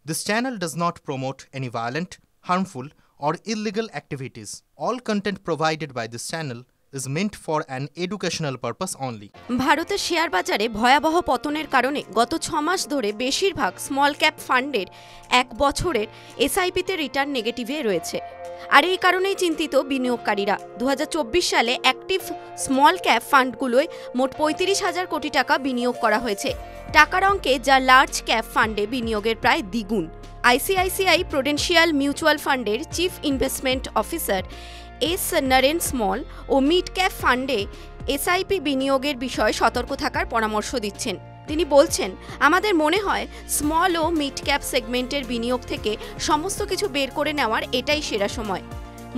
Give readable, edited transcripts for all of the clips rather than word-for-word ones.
This channel does not promote any violent, harmful, or illegal activities. All content provided by this channel is meant for an educational purpose only. ভারতের share বাজারে ভয়াবহ পতনের কারণে গত 6 মাস ধরে বেশিরভাগ small cap ফান্ডের 1 বছরের এসআইপিতে রিটার্ন নেগেটিভে রয়েছে। আর এই কারণেই চিন্তিত বিনিয়োগকারীরা। 2024 সালে অ্যাক্টিভ স্মল ক্যাপ ফান্ডগুলোয় মোট 35,000 কোটি টাকা বিনিয়োগ করা হয়েছে, টাকার অঙ্কে যা লার্জ ক্যাপ ফান্ডে বিনিয়োগের প্রায় দ্বিগুণ। আইসিআইসিআই প্রুডেন্সিয়াল মিউচুয়াল ফান্ডের chief investment officer S Naren small ও মিড ক্যাপ ফান্ডে এসআইপি বিনিয়োগের বিষয়ে সতর্ক থাকার পরামর্শ দিচ্ছেন। তিনি বলছেন, আমাদের মনে হয় স্মল ও মিড ক্যাপ সেগমেন্টের বিনিয়োগ থেকে সমস্ত কিছু বের করে নেওয়ার এটাই সেরা সময়।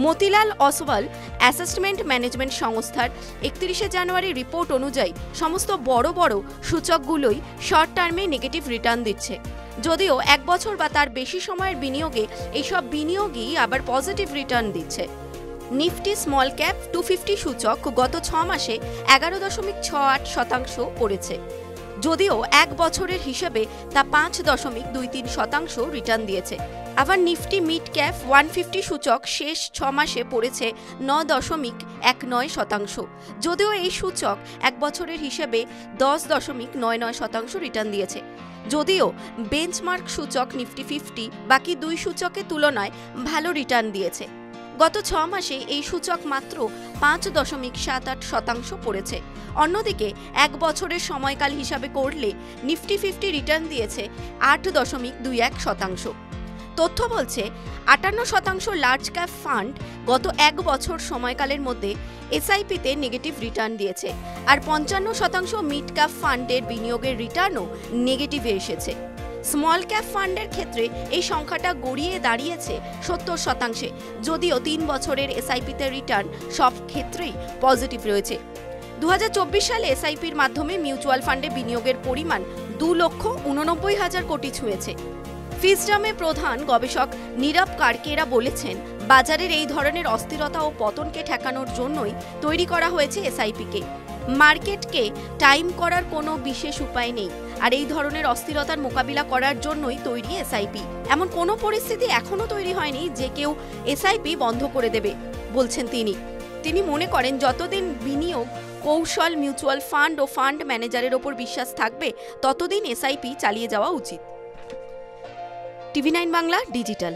মতিলাল অসওয়াল অ্যাসেসমেন্ট ম্যানেজমেন্ট সংস্থার 31 জানুয়ারি রিপোর্ট অনুযায়ী সমস্ত বড় বড় সূচকগুলোই শর্ট টার্মে নেগেটিভ রিটার্ন দিচ্ছে। যদিও 1 বছর বা তার বেশি সময়ের বিনিয়োগে এইসব বিনিয়োগই আবার পজিটিভ রিটার্ন দিচ্ছে। নিফটি স্মল ক্যাপ 250 সূচক গত 6 মাসে 11.68% পড়েছে, যদিও 1 বছরের হিসেবে তা 5.23% রিটার্ন দিয়েছে। আবার নিফটি মিড ক্যাপ 150 সূচক শেষ 6 মাসে পড়েছে 9.19%, যদিও এই সূচক 1 বছরের হিসেবে 10.99% রিটার্ন দিয়েছে। যদিও বেঞ্চমার্ক সূচক নিফটি 50 বাকি 2 সূচকের তুলনায় ভালো রিটার্ন দিয়েছে। গত 6 মাসে এই সূচক মাত্র 5.78% পড়েছে। অন্যদিকে 1 বছরের সময়কাল হিসাবে করলে নিফটি 50 রিটার্ন দিয়েছে 8.21%। তথ্য বলছে 58% লার্জ ক্যাপ ফান্ড গত 1 বছর সময়কালের মধ্যে এসআইপিতে নেগেটিভ রিটার্ন দিয়েছে, আর 55% মিড ক্যাপ ফান্ডের বিনিয়োগের রিটার্নও নেগেটিভে এসেছে। স্মল ক্যাপ ফান্ডের ক্ষেত্রে এই সংখ্যাটা গড়িয়ে দাঁড়িয়েছে 70%, যদিও 3 বছরের এসআইপিতে রিটার্ন সব ক্ষেত্রেই পজিটিভ রয়েছে। 2024 সালে এসআইপির মাধ্যমে মিউচুয়াল ফান্ডে বিনিয়োগের পরিমাণ 2,89,000 কোটি ছুঁয়েছে। ফিজডামের প্রধান গবেষক নীরব কারকেরা বলেছেন, বাজারের এই ধরনের অস্থিরতা ও পতনকে ঠেকানোর জন্যই তৈরি করা হয়েছে এসআইপিকে। মার্কেটকে টাইম করার কোনো বিশেষ উপায় নেই, আর এই ধরনের অস্থিরতার মোকাবিলা করার জন্যই তৈরি এসআইপি। এমন কোনো পরিস্থিতি এখনও তৈরি হয়নি যে কেউ এসআইপি বন্ধ করে দেবে, বলছেন তিনি মনে করেন যতদিন বিনিয়োগ কৌশল মিউচুয়াল ফান্ড ও ফান্ড ম্যানেজারের ওপর বিশ্বাস থাকবে ততদিন এসআইপি চালিয়ে যাওয়া উচিত। টিভি9 বাংলা ডিজিটাল।